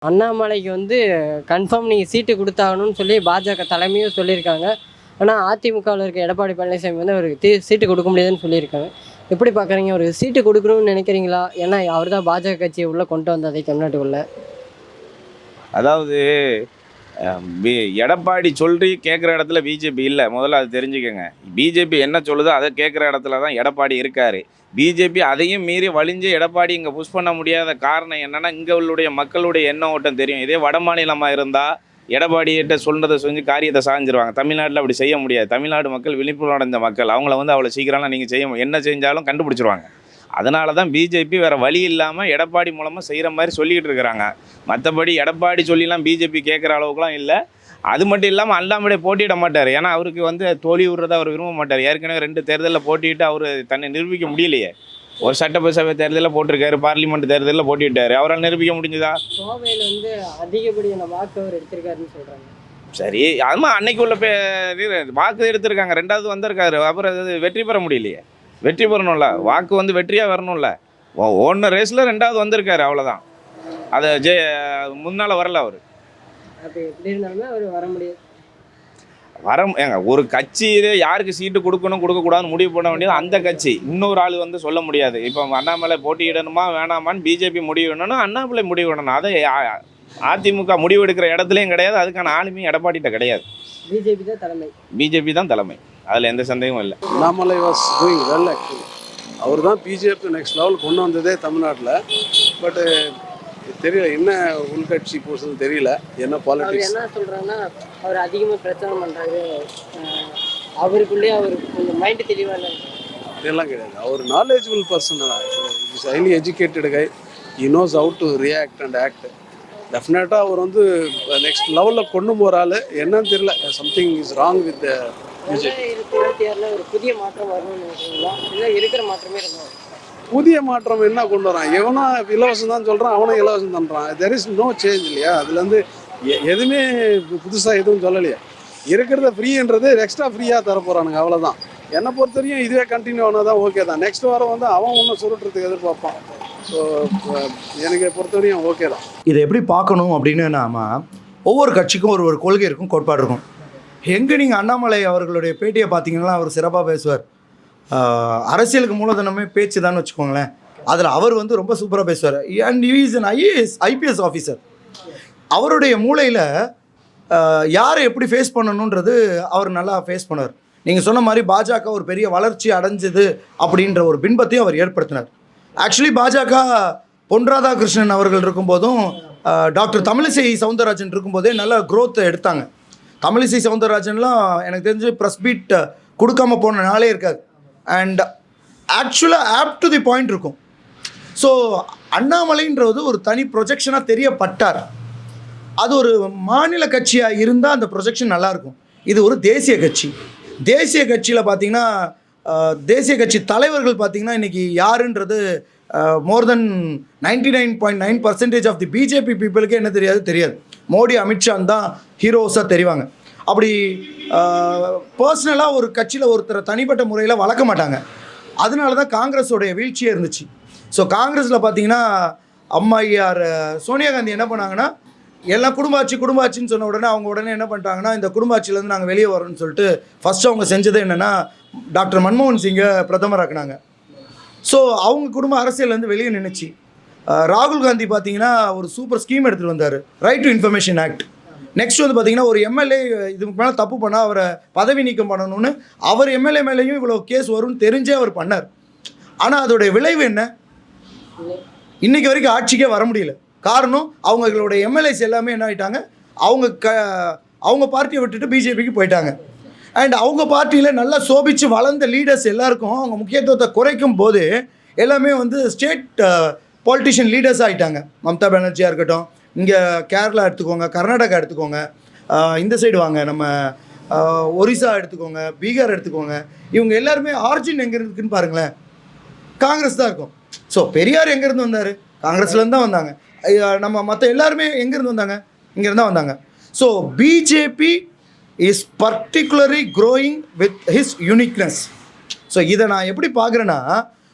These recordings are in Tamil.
அண்ணாமலைக்கு வந்து கன்ஃபார்ம் நீங்கள் சீட்டு கொடுத்தாகணும்னு சொல்லி பாஜக தலைமையும் சொல்லியிருக்காங்க. ஆனால் அதிமுகவில் இருக்க எடப்பாடி பழனிசாமி வந்து அவருக்கு சீட்டு கொடுக்க முடியாதுன்னு சொல்லியிருக்காங்க. எப்படி பார்க்குறீங்க? ஒரு சீட்டு கொடுக்கணும்னு நினைக்கிறீங்களா? ஏன்னா அவர் தான் பாஜக கட்சியை உள்ளே கொண்டு வந்ததை தமிழ்நாட்டுக்குள்ளே. அதாவது எடப்பாடி சொல்லி கேட்குற இடத்துல பிஜேபி இல்லை, முதல்ல அது தெரிஞ்சுக்கோங்க. பிஜேபி என்ன சொல்லுதோ அதை கேட்குற இடத்துல தான் எடப்பாடி இருக்கார். பிஜேபி அதையும் மீறி வலிஞ்சு எடப்பாடி இங்கே புஷ் பண்ண முடியாத காரணம் என்னென்னா, இங்கே உள்ளுடைய மக்களுடைய எண்ண ஓட்டம் தெரியும். இதே வட மாநிலமாக இருந்தால் எடப்பாடிகிட்ட சொன்னதை செஞ்சு காரியத்தை சாஞ்சிருவாங்க. தமிழ்நாட்டில் அப்படி செய்ய முடியாது. தமிழ்நாடு மக்கள் விழிப்புணர்வு அடைந்த மக்கள், அவங்கள வந்து அவ்வளோ சீக்கிரம்லாம் நீங்கள் என்ன செஞ்சாலும் கண்டுபிடிச்சிருவாங்க. அதனால தான் பிஜேபி வேறு வழி இல்லாமல் எடப்பாடி மூலமாக செய்கிற மாதிரி சொல்லிக்கிட்டு இருக்கிறாங்க. மற்றபடி எடப்பாடி சொல்லிலாம் பிஜேபி கேட்குற அளவுக்குலாம் இல்லை. அது மட்டும் இல்லாமல் அண்ணாமலை போட்டியிட மாட்டார். ஏன்னா அவருக்கு வந்து தோல்வி விடுறதை அவர் விரும்ப மாட்டார். ஏற்கனவே 2 தேர்தலில் போட்டிட்டு அவர் தன்னை நிரூபிக்க முடியலையே. ஒரு சட்டப்பேரவை தேர்தலில் போட்டிருக்காரு, பார்லிமெண்ட் தேர்தலில் போட்டிட்டார். அவரால் நிரூபிக்க முடிஞ்சுதா? கோவையில் வந்து அதிகப்படியான வாக்கு அவர் எடுத்திருக்காருன்னு சொல்கிறாங்க. சரி, அதுமா அன்னைக்கு உள்ள வாக்கு எடுத்திருக்காங்க, 2வது வந்திருக்காரு. அப்புறம் அது வெற்றி பெற முடியலையே. வெற்றி பெறணும்ல, வாக்கு வந்து வெற்றியாக வரணும்ல. ஓடின ரேஸில் 2வது வந்திருக்காரு, அவ்வளோதான். அதை முன்னால் வரல அவர். அப்போ எப்படி இருந்தாலுமே அவர் வர முடியாது. ஏங்க, ஒரு கட்சி யாருக்கு சீட்டு கொடுக்கணும் கொடுக்கக்கூடாதுன்னு முடிவு பண்ண வேண்டியது அந்த கட்சி. இன்னொரு ஆள் வந்து சொல்ல முடியாது. இப்போ அண்ணாமலை போட்டியிடணுமா வேணாமான்னு பிஜேபி முடிவு பண்ணணும், அண்ணாமலை முடிவு பண்ணணும். அதை அதிமுக முடிவு எடுக்கிற இடத்துலையும் கிடையாது. அதுக்கான ஆளுமையும் எடப்பாடிகிட்ட கிடையாது. பிஜேபி தான் தலைமை. அதில் எந்த சந்தேகமும் இல்லை. Annamalai was doing well actually. அவர் தான் பிஜேபி நெக்ஸ்ட் லெவல் கொண்டு வந்ததே தமிழ்நாட்டில். பட்டு தெரியல என்ன உள்கட்சி போர்ஷன் தெரியல, என்ன பாலிடிக்ஸ். என்ன சொல்கிறாங்கன்னா, அவர் அதிகமாக பிரச்சனை பண்ணுறாரு, அவருக்குள்ளேயே அவர் கொஞ்சம் மைண்டு தெளிவாக இதெல்லாம் கிடையாது. அவர் நாலேஜபிள் பர்சன் தான். Is highly educated guy. He knows how to react and act. டெஃபினட்டாக அவர் வந்து நெக்ஸ்ட் லெவலில் கொண்டு போகிறாள். என்னன்னு தெரியல, something is wrong with BJP. 2026 ஒரு புதிய மாற்றம் வரணும்னு நினைக்கிறீங்களா, இல்லை இருக்கிற மாற்றமே இருக்கும்? புதிய மாற்றம் என்ன கொண்டு வரான்? எவனா இலவசம் தான் சொல்கிறான், அவனும் இலவசம் பண்ணுறான். தெர் இஸ் நோ சேஞ்ச் இல்லையா? அதுலேருந்து எதுவுமே புதுசாக எதுவும் சொல்லலையா? இருக்கிறத ஃப்ரீன்றது எக்ஸ்ட்ரா ஃப்ரீயாக தர போகிறானுங்க, அவ்வளோதான். என்னை பொறுத்தவரையும் இதுவே கண்டினியூ ஆனால் தான் ஓகே தான். நெக்ஸ்ட் வாரம் வந்து அவன் ஒன்றும் சுருட்டுறதுக்கு எதிர்பார்ப்பான். ஸோ எனக்கு பொறுத்தவரையும் ஓகே தான். இதை எப்படி பார்க்கணும் அப்படின்னு நாம ஒவ்வொரு கட்சிக்கும் ஒரு கொள்கை இருக்கும், கோட்பாடு இருக்கும். எங்கே நீங்கள் அண்ணாமலை அவர்களுடைய பேட்டியை பார்த்தீங்கன்னா அவர் சிறப்பாக பேசுவார். அரசியலுக்கு மூலதனமே பேச்சு தான் வச்சுக்கோங்களேன். அதில் அவர் வந்து ரொம்ப சூப்பராக பேசுவார். And he is an IPS officer. அவருடைய மூளையில் யாரை எப்படி ஃபேஸ் பண்ணணுன்றது அவர் நல்லா ஃபேஸ் பண்ணுவார். நீங்கள் சொன்ன மாதிரி பாஜக ஒரு பெரிய வளர்ச்சி அடைஞ்சது அப்படின்ற ஒரு பின்பத்தையும் அவர் ஏற்படுத்தினார். ஆக்சுவலி பாஜக பொன் ராதாகிருஷ்ணன் அவர்கள் இருக்கும்போதும் டாக்டர் தமிழிசை சவுந்தரராஜன் இருக்கும்போதே நல்ல க்ரோத்தை எடுத்தாங்க. தமிழிசை சவுந்தரராஜன்லாம் எனக்கு தெரிஞ்சு ப்ரெஸ் பீட் கொடுக்காம போன நாளே இருக்காது. அண்ட் ஆக்சுவலாக ஆப் டு தி பாயிண்ட் இருக்கும். ஸோ அண்ணாமலைன்றது ஒரு தனி ப்ரொஜெக்ஷனாக தெரியப்பட்டார். அது ஒரு மாநில கட்சியாக இருந்தால் அந்த ப்ரொஜெக்ஷன் நல்லாயிருக்கும். இது ஒரு தேசிய கட்சி. தேசிய கட்சியில் பார்த்திங்கன்னா தேசிய கட்சி தலைவர்கள் பார்த்திங்கன்னா இன்றைக்கி யாருன்றது மோர் தென் 99.9% ஆஃப் தி பிஜேபி பீப்புளுக்கு என்ன தெரியாது. மோடி, அமித்ஷா தான் ஹீரோஸாக தெரிவாங்க. அப்படி பர்சனலாக ஒரு கட்சியில் ஒருத்தரை தனிப்பட்ட முறையில் வளர்க்க மாட்டாங்க. அதனால தான் காங்கிரஸோடைய வீழ்ச்சியே இருந்துச்சு. ஸோ காங்கிரஸில் பார்த்தீங்கன்னா அம்மையார் சோனியா காந்தி என்ன பண்ணாங்கன்னா, எல்லாம் குடும்பாட்சின்னு சொன்ன உடனே அவங்க உடனே என்ன பண்ணிட்டாங்கன்னா, இந்த குடும்பாட்சியிலேருந்து நாங்கள் வெளியே வரோம்னு சொல்லிட்டு ஃபஸ்ட்டு அவங்க செஞ்சது என்னென்னா, டாக்டர் மன்மோகன் சிங்கை பிரதமராக்குனாங்க. ஸோ அவங்க குடும்ப அரசியலேருந்து வெளியே நின்றுச்சு. ராகுல் காந்தி பார்த்தீங்கன்னா ஒரு சூப்பர் ஸ்கீம் எடுத்துகிட்டு வந்தார், right to information act. Next வந்து பார்த்திங்கன்னா ஒரு எம்எல்ஏ இதுக்கு மேலே தப்பு பண்ணால் அவரை பதவி நீக்கம் பண்ணணும்னு அவர் எம்எல்ஏ மேலேயும் இவ்வளோ கேஸ் வரும்னு தெரிஞ்சே அவர் பண்ணார். ஆனால் அதோடைய விளைவு என்ன? இன்றைக்கி வரைக்கும் ஆட்சிக்கே வர முடியல. காரணம் அவங்களுடைய எம்எல்ஏஸ் எல்லாமே என்ன ஆகிட்டாங்க, அவங்க பார்ட்டியை விட்டுட்டு பிஜேபிக்கு போயிட்டாங்க. அண்ட் அவங்க பார்ட்டியில் நல்லா சோபிச்சு வளர்ந்த லீடர்ஸ் எல்லாருக்கும் அவங்க முக்கியத்துவத்தை குறைக்கும் போது எல்லாமே வந்து ஸ்டேட் பாலிட்டிஷியன் லீடர்ஸ் ஆகிட்டாங்க. மம்தா பானர்ஜியாக இருக்கட்டும், இங்கே கேரளா எடுத்துக்கோங்க, கர்நாடகா எடுத்துக்கோங்க, இந்த சைடு வாங்க நம்ம ஒரிசா எடுத்துக்கோங்க, பீகார் எடுத்துக்கோங்க. இவங்க எல்லாருமே ஆரிஜின் எங்கே இருக்குன்னு பாருங்களேன், காங்கிரஸ் தான் இருக்கும். ஸோ பெரியார் எங்கேருந்து வந்தார்? காங்கிரஸ்லேருந்து தான் வந்தாங்க. நம்ம மற்ற எல்லாருமே எங்கேருந்து வந்தாங்க? இங்கேருந்து தான் வந்தாங்க. So BJP is particularly growing with his uniqueness. So இதை நான் எப்படி பார்க்குறேன்னா,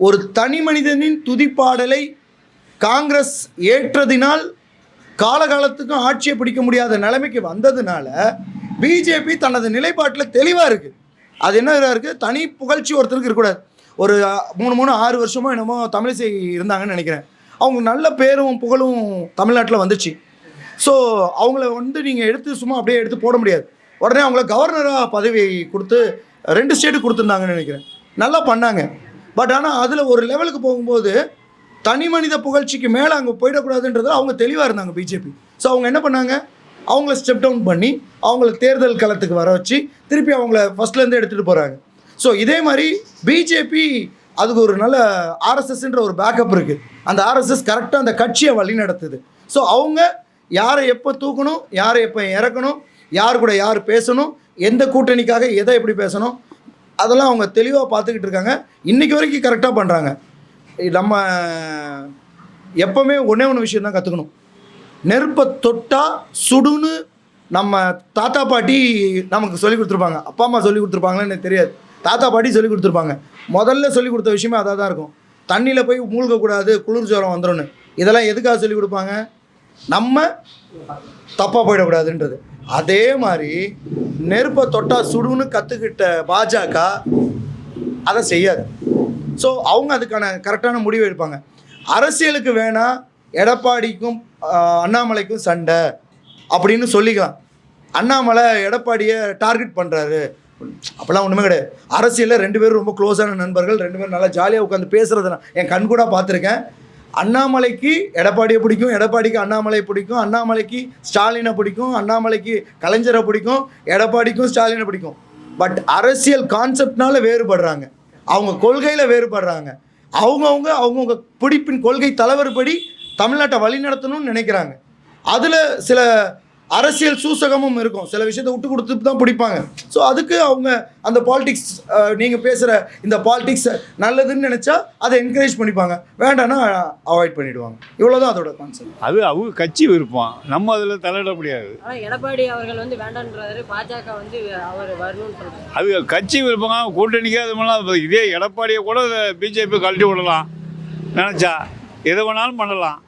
ஒரு தனி மனிதனின் துதிப்பாடலை காங்கிரஸ் ஏற்றதினால் காலகாலத்துக்கும் ஆட்சியை பிடிக்க முடியாத நிலைமைக்கு வந்ததுனால பிஜேபி தனது நிலைப்பாட்டில் தெளிவாக இருக்குது. அது என்ன இருக்குது, தனி புகழ்ச்சி ஒருத்தருக்கு இருக்கக்கூடாது. ஒரு 6 வருஷமோ என்னமோ தமிழிசை இருந்தாங்கன்னு நினைக்கிறேன். அவங்க நல்ல பேரும் புகழும் தமிழ்நாட்டில் வந்துச்சு. ஸோ அவங்கள நீங்கள் எடுத்து சும்மா அப்படியே எடுத்து போட முடியாது. உடனே அவங்கள கவர்னராக பதவி கொடுத்து 2 ஸ்டேட்டு கொடுத்துருந்தாங்கன்னு நினைக்கிறேன். நல்லா பண்ணாங்க. பட் ஆனால் அதில் ஒரு லெவலுக்கு போகும்போது தனி மனித புகழ்ச்சிக்கு மேலே அங்கே போயிடக்கூடாதுன்றது அவங்க தெளிவாக இருந்தாங்க பிஜேபி. ஸோ அவங்க என்ன பண்ணாங்க, அவங்கள ஸ்டெப் டவுன் பண்ணி அவங்கள தேர்தல் களத்துக்கு வர வச்சு திருப்பி அவங்கள ஃபஸ்ட்லேருந்து எடுத்துகிட்டு போகிறாங்க. ஸோ இதே மாதிரி பிஜேபி அதுக்கு ஒரு நல்ல ஆர்எஸ்எஸ்ன்ற ஒரு பேக்கப் இருக்குது. அந்த ஆர்எஸ்எஸ் கரெக்டாக அந்த கட்சியை வழி நடத்துது. ஸோ அவங்க யாரை எப்போ தூக்கணும், யாரை எப்போ இறக்கணும், யார் கூட யார் பேசணும், எந்த கூட்டணிக்காக எதை எப்படி பேசணும், அதெல்லாம் அவங்க தெளிவாக பார்த்துக்கிட்டு இருக்காங்க. இன்றைக்கி வரைக்கும் கரெக்டாக பண்ணுறாங்க. நம்ம எப்போவுமே ஒன்று விஷயம் தான் கற்றுக்கணும். நெருப்பை தொட்டால் சுடுன்னு நம்ம தாத்தா பாட்டி நமக்கு சொல்லி கொடுத்துருப்பாங்க. அப்பா அம்மா சொல்லி கொடுத்துருப்பாங்கன்னு எனக்கு தெரியாது. தாத்தா பாட்டி சொல்லி கொடுத்துருப்பாங்க. முதல்ல சொல்லி கொடுத்த விஷயமே அதாக தான் இருக்கும். தண்ணியில் போய் மூழ்கக்கூடாது, குளிர் ஜுரம் வந்துடும்னு. இதெல்லாம் எதுக்காக சொல்லி கொடுப்பாங்க, நம்ம தப்பாக போயிடக்கூடாதுன்றது. அதே மாதிரி நெருப்பை தொட்டால் சுடுன்னு கற்றுக்கிட்ட பாஜக அதை செய்யாது. ஸோ அவங்க அதுக்கான கரெக்டான முடிவு எடுப்பாங்க. அரசியலுக்கு வேணால் எடப்பாடிக்கும் அண்ணாமலைக்கும் சண்டை அப்படின்னு சொல்லிக்கலாம். அண்ணாமலை எடப்பாடியை டார்கெட் பண்ணுறாரு அப்போல்லாம் ஒன்றுமே கிடையாது. அரசியலில் 2 பேரும் ரொம்ப க்ளோஸான நண்பர்கள், 2 பேரும் நல்லா ஜாலியாக உட்காந்து பேசுகிறத நான் என் கண் கூட பார்த்துருக்கேன். அண்ணாமலைக்கு எடப்பாடியை பிடிக்கும், எடப்பாடிக்கு அண்ணாமலை பிடிக்கும், அண்ணாமலைக்கு ஸ்டாலினை பிடிக்கும், அண்ணாமலைக்கு கலைஞரை பிடிக்கும், எடப்பாடிக்கும் ஸ்டாலினை பிடிக்கும். பட் அரசியல் கான்செப்ட்னால வேறுபடுறாங்க, அவங்க கொள்கையில் வேறுபடுறாங்க. அவங்கவுங்க பிடிப்பின் கொள்கை தலைவர் படி தமிழ்நாட்டை வழி நடத்தணும்னு நினைக்கிறாங்க. அதில் சில அரசியல் சூசகமும் இருக்கும். சில விஷயத்தை விட்டு கொடுத்து தான் பிடிப்பாங்க. ஸோ அதுக்கு அவங்க அந்த பாலிடிக்ஸ், நீங்கள் பேசுகிற இந்த பாலிடிக்ஸ் நல்லதுன்னு நினச்சா அதை என்கரேஜ் பண்ணிப்பாங்க, வேண்டாம்னா அவாய்ட் பண்ணிவிடுவாங்க. இவ்வளோதான் அதோட கான்செப்ட். அது அவங்க கட்சி விருப்பம், நம்ம அதில் தலையிட முடியாது. ஆனால் எடப்பாடி அவர்கள் வந்து வேண்டான்றாரு, பாஜக வந்து அவர் வரணும்னு சொல்கிறாங்க. அது கட்சி விருப்பம், கூட்டணிக்கு அது மாதிரிலாம். இதே எடப்பாடியை கூட பிஜேபி கழட்டி விடலாம் நினச்சா, எதை வேணாலும் பண்ணலாம்.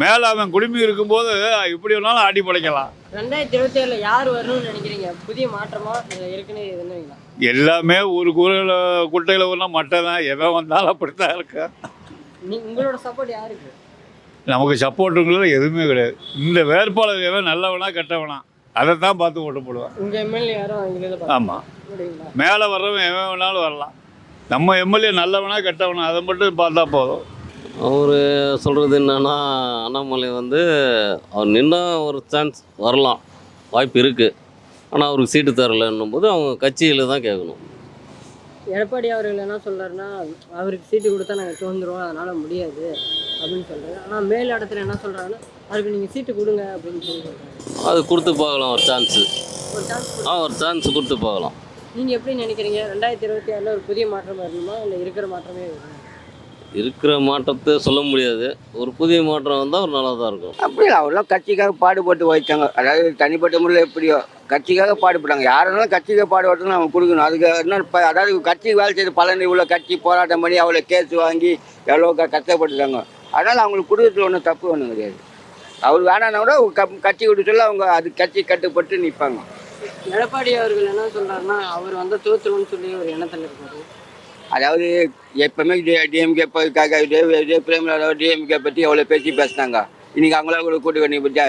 மேலே அவன் குடும்பி இருக்கும்போது இப்படி வேணாலும் ஆட்டி படைக்கலாம். 2027 யார் வரணும்னு நினைக்கிறீங்க? புதிய மாற்றமா இருக்குன்னு என்னவீங்களா? எல்லாமே ஒரு குட்டையில் ஒன்றா மட்டை தான், எவன் வந்தாலும் அப்படித்தான் இருக்கா. உங்களோட சப்போர்ட் யாருக்கு? நமக்கு சப்போர்ட்டுங்கிறது எதுவுமே கிடையாது. இந்த வேட்பாளர் எவன் நல்லவனா கெட்டவனா அதை தான் பார்த்து ஓட்டு போடுவான். உங்கள் எம்எல்ஏ யாரும்? ஆமாம், மேலே வர்றவன் எவன் வேணாலும் வரலாம். நம்ம எம்எல்ஏ நல்லவனா கெட்டவனா அதை மட்டும் பார்த்தா போதும். அவர் சொல்கிறது என்னென்னா, அண்ணாமலை வந்து அவர் நின்னா ஒரு சான்ஸ் வரலாம், வாய்ப்பு இருக்குது. ஆனால் அவருக்கு சீட்டு தரலைன்னும் போது அவங்க கட்சியில் தான் கேட்கணும். எடப்பாடி அவர்கள் என்ன சொல்கிறாருன்னா, அவருக்கு சீட்டு கொடுத்தா நாங்கள் தோந்துருவோம், அதனால் முடியாது அப்படின்னு சொல்கிறாரு. ஆனால் மேல் இடத்துல என்ன சொல்கிறாங்கன்னா, அவருக்கு நீங்கள் சீட்டு கொடுங்க அப்படின்னு சொல்லி சொல்கிறாங்க. அது கொடுத்து பார்க்கலாம், ஒரு சான்ஸு. ஒரு சான்ஸ் கொடுத்து பார்க்கலாம். நீங்கள் எப்படி நினைக்கிறீங்க? 2026 ஒரு புதிய மாற்றம் வரணுமா, இல்லை இருக்கிற மாற்றமே வரணும்? இருக்கிற மாற்றத்தை சொல்ல முடியாது. ஒரு புதிய மாற்றம் வந்தால் ஒரு நல்லா தான் இருக்கும். அப்படி அவரெல்லாம் கட்சிக்காக பாடுபட்டு வைத்தாங்க. அதாவது தனிப்பட்ட முறையில் எப்படியோ கட்சிக்காக பாடுபட்டாங்க. யாரெல்லாம் கட்சிக்காக பாடுபட்டுன்னு அவங்க கொடுக்கணும். அதுக்கு என்ன அதாவது கட்சி வேலை செய்து பலன் இவ்வளோ கட்சி போராட்டம் பண்ணி அவ்வளோ கேஸ் வாங்கி எவ்வளோ கஷ்டப்பட்டுட்டாங்க. அதனால் அவங்களுக்கு கொடுக்கறதுல ஒன்றும் தப்பு ஒன்றும் கிடையாது. அவர் வேணான்னா கூட கட்சி கொடுக்க சொல்ல அவங்க அது கட்சி கட்டுப்பட்டு நிற்பாங்க. எடப்பாடி அவர்கள் என்ன சொல்கிறாருன்னா, அவர் வந்து தோற்றுருன்னு சொல்லி ஒரு எண்ணத்தில் இருக்காரு. அதாவது எப்பவுமே டிஎம்கே பிரேமலா டிஎம்கே பற்றி எவ்வளோ பேசினாங்க. இன்றைக்கி அவங்களா கூட கூட்டு பண்ணி பற்றியா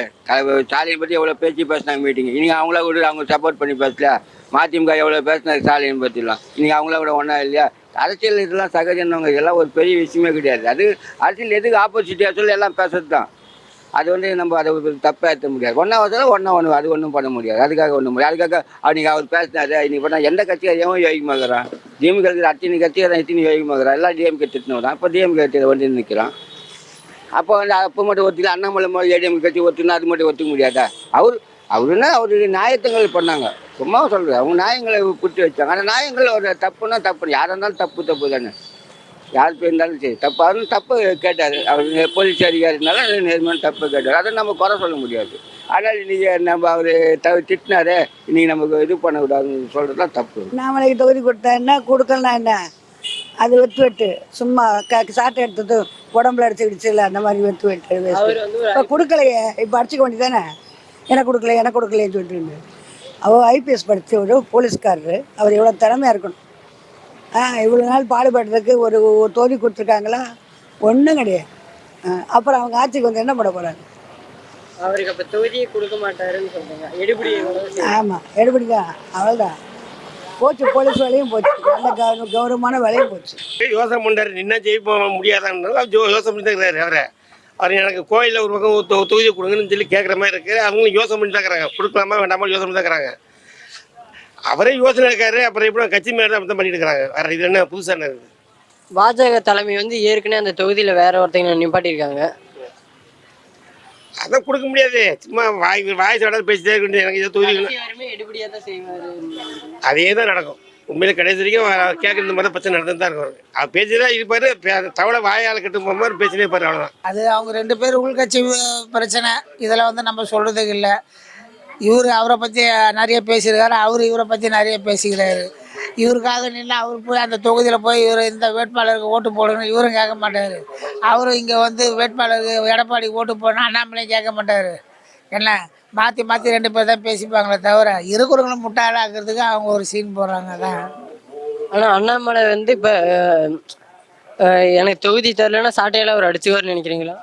ஸ்டாலின் பற்றி எவ்வளோ பேசினாங்க மீட்டிங். இன்றைக்கி அவங்களா கூட அவங்க சப்போர்ட் பண்ணி பேசல. மதிமுக எவ்வளோ பேசினாங்க ஸ்டாலின் பற்றிலாம். இன்றைக்கி அவங்களா கூட ஒன்றா இல்லையா. அரசியல் இதெல்லாம் சகஜம்னவங்க, இதெல்லாம் ஒரு பெரிய விஷயமே கிடையாது. அது அரசியல் எதுக்கு ஆப்போசிட்டியாக சொல்லி எல்லாம் பேசுறது தான். அது வந்து நம்ம அதை தப்பாக ஏற்ற முடியாது. ஒன்றா ஒன்று அது ஒன்றும் பண்ண முடியாது. அதுக்காக ஒன்றும் முடியாது. அதுக்காக அன்றைக்கி அவர் பேசினாரு, இன்னைக்கு பண்ணால் எந்த கட்சியாக எவன் யோகிமாக்குறான்? டிஎம்கே இருக்கிற அத்தனை கட்சியாக தான் இத்தனை யோகிமாக்குறான். எல்லாம் டிஎம்கே திட்டினவரான். அப்போ டிஎம்கே வந்து நிற்கிறான். அப்போ வந்து அப்போ மட்டும் ஒத்துக்கல, அண்ணாமலை ஏடிஎம்கே கட்சி ஒத்துனா அது மட்டும் ஒத்துக்க முடியாதா? அவருன்னா அவருடைய நியாயத்தங்கள் பண்ணாங்க. சும்மா சொல்கிறேன், அவங்க நியாயங்களை குட்டி வச்சாங்க. அந்த நியாயங்கள் ஒரு தப்புன்னா தப்பு, யாராக இருந்தாலும் தப்பு தானே. யார் இருந்தாலும் சரி தப்பு. அவரும் தப்பு கேட்டார். அவர் போலீஸ் அதிகாரினால நேர்மையான தப்பு கேட்டார். அதை நம்ம குறை சொல்ல முடியாது. ஆனால் இன்றைக்கி நம்ம அவர் திட்டினாரு, இன்றைக்கி நமக்கு இது பண்ணக்கூடாதுன்னு சொல்கிறது தான் தப்பு. அண்ணாமலைக்கு தொகுதி கொடுத்தா என்ன, கொடுக்கலாம் என்ன? அது வெட்டு சும்மா சாட்டை எடுத்தது உடம்புல அடிச்சுக்கிடுச்சு இல்லை அந்த மாதிரி வெட்டு அவர் வந்து ஒரு இப்போ கொடுக்கலையே, இப்போ அடிச்சுக்க வேண்டியதானே, எனக்கு கொடுக்கலையேன்னு சொல்லிட்டு. அவர் ஐபிஎஸ் படித்த ஒரு போலீஸ்காரரு, அவர் எவ்வளோ திறமையாக இருக்கணும். இவ்வளோ நாள் பாடுபடுறதுக்கு ஒரு தொகுதி கொடுத்துருக்காங்களா? ஒன்றும் கிடையாது. அப்புறம் அவங்க ஆட்சிக்கு வந்து என்ன பண்ண போகிறாங்க? அவருக்கு அப்போ தொகுதியை கொடுக்க மாட்டாருன்னு சொல்றாங்க. எடுபடி ஆமாம், எடுபடி தான், அவ்வளோதான். போச்சு, போலீஸ் வேலையும் போச்சு, நல்ல கௌரவமான வேலையும் போச்சு. யோசனை பண்ணார், நின்னா ஜெயிப்ப முடியாதான்னு யோசனை பண்ணி தான் இருக்கிறாரு. அவர் எனக்கு கோயிலில் ஒரு பக்கம் தொகுதி கொடுங்கன்னு சொல்லி கேட்குற மாதிரி இருக்குது. அவங்களும் யோசனை பண்ணி தான் இருக்கிறாங்க, கொடுக்கலாமா வேண்டாமா யோசனை பண்ணி தான் இருக்கிறாங்க. அவரே யோசனை இருக்காரு, அப்புறம் எப்படி கட்சி மேலே தான் பண்ணிட்டு இருக்கிறாங்க. வேறு இது என்ன புதுசாக என்ன இருக்குது? பாஜக தலைமை வந்து ஏற்கனவே அந்த தொகுதியில் வேற ஒருத்தங்க நிப்பாட்டியிருக்காங்க. அதான் கொடுக்க முடியாது, சும்மா வாய் சொல்லாத பேசிட்டே இருக்க வேண்டியது. எனக்கு இதை தொகுதி யாருமே எடுபடியாக தான் செய்வார். அதே தான் நடக்கும். உண்மையில கடைசி வரைக்கும் கேட்குற இந்த மாதிரி தான் பிரச்சனை நடந்து தான் இருக்கும். அவர் பேசிதான் இருப்பார், தவளை வாயால் கட்டு போகிற மாதிரி பேசினே இருப்பார், அவ்வளோதான். அது அவங்க 2 பேர் உள்கட்சி பிரச்சனை. இதில் வந்து நம்ம சொல்கிறதுக்கு இல்லை. இவர் அவரை பற்றி நிறைய பேசியிருக்காரு, அவர் இவரை பற்றி நிறைய பேசிக்கிறாரு. இவருக்காக நின்று அவர் போய் அந்த தொகுதியில் போய் இவர் இந்த வேட்பாளருக்கு ஓட்டு போடணும் இவரும் கேட்க மாட்டார். அவரும் இங்கே வந்து வேட்பாளருக்கு எடப்பாடி ஓட்டு போடணும் அண்ணாமலையும் கேட்க மாட்டார். என்ன மாற்றி 2 பேர் தான் பேசிப்பாங்களே தவிர இருக்கிறவங்களும் முட்டாளாக்குறதுக்கு அவங்க ஒரு சீன் போடுறாங்க தான். ஆனால் அண்ணாமலை வந்து இப்போ எனக்கு தொகுதி தரலன்னா சாட்டையால் அவர் அடிச்சுவார்னு நினைக்கிறீங்களா?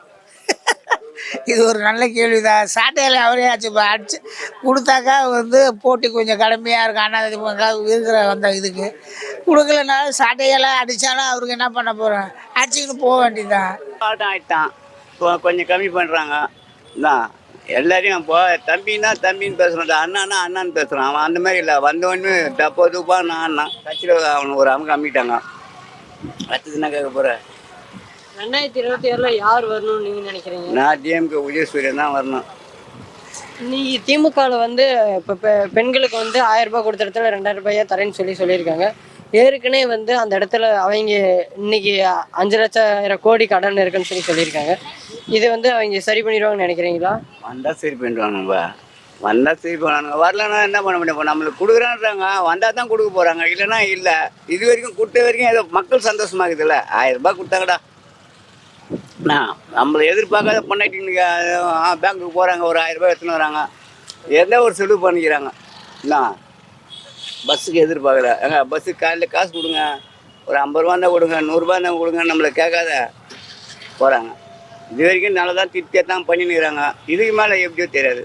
இது ஒரு நல்ல கேள்விதான். சாட்டையில் அவரே அடிச்சு கொடுத்தாக்கா வந்து போட்டி கொஞ்சம் கடுமையாக இருக்கும். ஆனால் இருக்கிற வந்த இதுக்கு கொடுக்கலனாலும் சாட்டையெல்லாம் அடித்தாலும் அவருக்கு என்ன பண்ண போகிறோம், அடிச்சுக்கின்னு போக வேண்டியதுதான். ஆகிட்டான், கொஞ்சம் கம்மி பண்ணுறாங்க தான். எல்லாரையும் இப்போ தம்பின்னு பேசுகிறான், அண்ணான்னா அண்ணான்னு பேசுகிறான். அவன் அந்த மாதிரி இல்லை, வந்தவொன்னு தப்பா நான் அண்ணா கட்சியில் அவனை ஒரு அவங்க கம்மிட்டாங்க. அடுத்தது என்ன கேட்க போகிறேன்? 2026 யார் வரணும்னு நீங்கள் நினைக்கிறீங்க? நான் டிஎம்கே உதயசூரியன் தான் வரணும். நீங்கள் திமுகவில் வந்து இப்போ பெண்களுக்கு வந்து 1000 ரூபாய் கொடுத்த இடத்துல 2000 ரூபாயா தரேன்னு சொல்லியிருக்காங்க. ஏற்கனவே வந்து அந்த இடத்துல அவங்க இன்னைக்கு 5,00,000 கோடி கடன் இருக்குன்னு சொல்லியிருக்காங்க. இது வந்து அவங்க சரி பண்ணிடுவாங்கன்னு நினைக்கிறீங்களா? வந்தால் சரி பண்ணிடுவானுங்கப்பா, வந்தால் சரி பண்ணுவானுங்க. வரலன்னா என்ன பண்ண முடியும்? இப்போ நம்மளுக்கு கொடுக்குறான்றாங்க, வந்தால் தான் கொடுக்க போகிறாங்க, இல்லைன்னா இல்லை. இது வரைக்கும் கொடுத்த வரைக்கும் ஏதோ மக்கள் சந்தோஷமாக்குதுல்ல. 1000 ரூபாய் கொடுத்தாங்கடா. நம்மளை எதிர்பார்க்காத பொண்டாட்டிங்க பேங்க்குக்கு போகிறாங்க, ஒரு 1000 ரூபாய் எடுத்துன்னு வராங்க, எந்த ஒரு செலவு பண்ணிக்கிறாங்க. என்ன பஸ்ஸுக்கு எதிர்பார்க்கல, பஸ்ஸுக்கு காலையில் காசு கொடுங்க, ஒரு 50 ரூபா தான் கொடுங்க, 100 ரூபா தான் கொடுங்க, நம்மளை கேட்காத போகிறாங்க. இது வரைக்கும் நல்லதான் திருப்தியாக தான் பண்ணினுக்கிறாங்க. இதுக்கு மேலே எப்படியோ தெரியாது.